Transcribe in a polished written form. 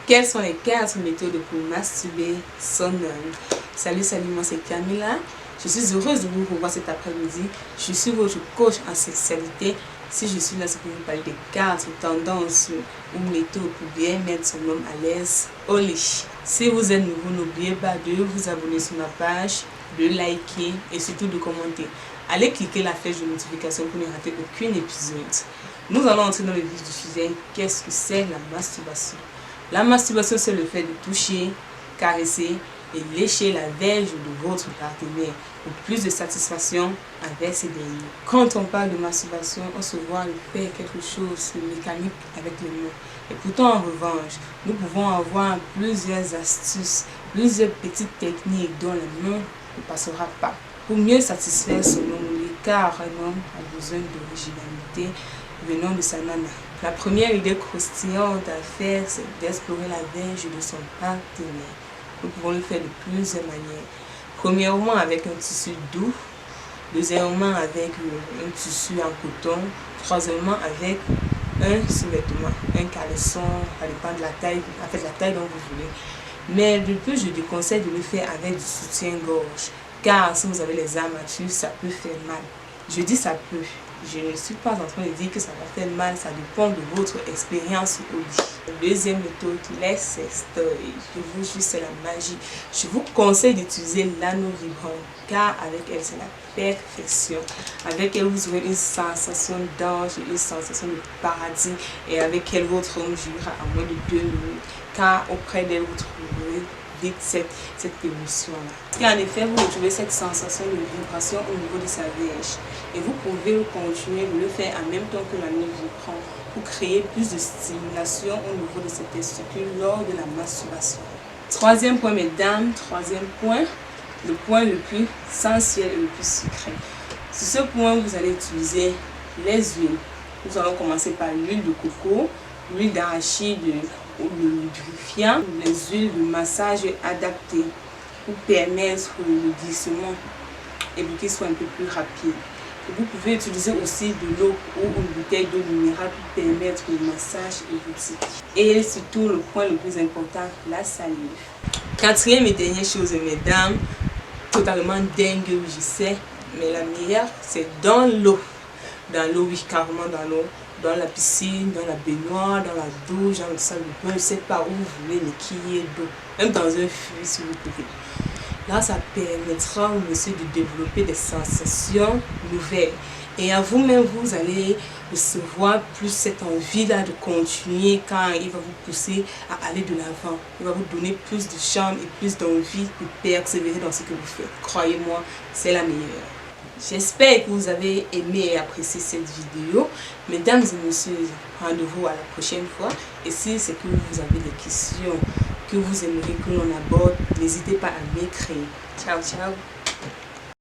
Quelles sont les 4 méthodes pour masturber son homme? Salut, moi c'est Camilla. Je suis heureuse de vous revoir cet après-midi. Je suis votre coach en sexualité. Si je suis là, c'est pour vous parler des 4 tendances ou méthodes pour bien mettre son homme à l'aise au lit. Si vous êtes nouveau, n'oubliez pas de vous abonner sur ma page, de liker et surtout de commenter. Allez cliquer la flèche de notification pour ne rater aucun épisode. Nous allons entrer dans le vif du sujet. Qu'est-ce que c'est la masturbation? La masturbation, c'est le fait de toucher, caresser et lécher la verge de votre partenaire pour plus de satisfaction avec ces derniers. Quand on parle de masturbation, on se voit le faire quelque chose de mécanique avec les mains. Et pourtant, en revanche, nous pouvons avoir plusieurs astuces, plusieurs petites techniques dont la main ne passera pas. Pour mieux satisfaire son homme, car un homme a besoin d'originalité venant de sa nana. La première idée croustillante à faire, c'est d'explorer la verge de son partenaire. Nous pouvons le faire de plusieurs manières. Premièrement, avec un tissu doux. Deuxièmement, avec un tissu en coton. Troisièmement, avec un sous-vêtement, un caleçon, ça dépend de la taille, en fait la taille dont vous voulez. Mais de plus, je déconseille de le faire avec du soutien-gorge. Car si vous avez les armatures, ça peut faire mal. Je dis ça peut. Je ne suis pas en train de dire que ça va faire mal, ça dépend de votre expérience au lit. Deuxième méthode, les sextoys. Je vous jure, c'est la magie. Je vous conseille d'utiliser l'anneau vibrant, car avec elle, c'est la perfection. Avec elle, vous aurez une sensation d'ange, une sensation de paradis, et avec elle, votre homme jouira à moins de 2 minutes, car auprès d'elle, vous trouverez vite cette émotion-là. Et en effet, vous retrouvez cette sensation de vibration au niveau de sa verge. Et vous pouvez continuer de le faire en même temps que la nuit vibrant pour créer plus de stimulation au niveau de cette testicule lors de la masturbation. Troisième point, mesdames, troisième point, le point le plus sensuel et le plus sucré. Sur ce point, vous allez utiliser les huiles. Nous allons commencer par l'huile de coco, l'huile d'arachide ou le lubrifiant, les huiles de massage adaptées pour permettre le glissement et pour qu'il soit un peu plus rapide. Et vous pouvez utiliser aussi de l'eau ou une bouteille d'eau minérale pour permettre le massage érotique. Et surtout, le point le plus important, la salive. Quatrième et dernière chose, mesdames, totalement dingue, je sais, mais la meilleure, c'est dans l'eau. Dans l'eau, oui, carrément dans l'eau. Dans la piscine, dans la baignoire, dans la douche, dans le salle de bain, je ne sais pas où vous voulez, mais qu'il y ait d'eau. Même dans un fût, si vous pouvez. Là, ça permettra au monsieur de développer des sensations nouvelles. Et à vous-même, vous allez recevoir plus cette envie-là de continuer quand il va vous pousser à aller de l'avant. Il va vous donner plus de charme et plus d'envie de persévérer dans ce que vous faites. Croyez-moi, c'est la meilleure. J'espère que vous avez aimé et apprécié cette vidéo. Mesdames et messieurs, rendez-vous à la prochaine fois. Et si c'est que vous avez des questions que vous aimeriez que l'on aborde, n'hésitez pas à m'écrire. Ciao, ciao.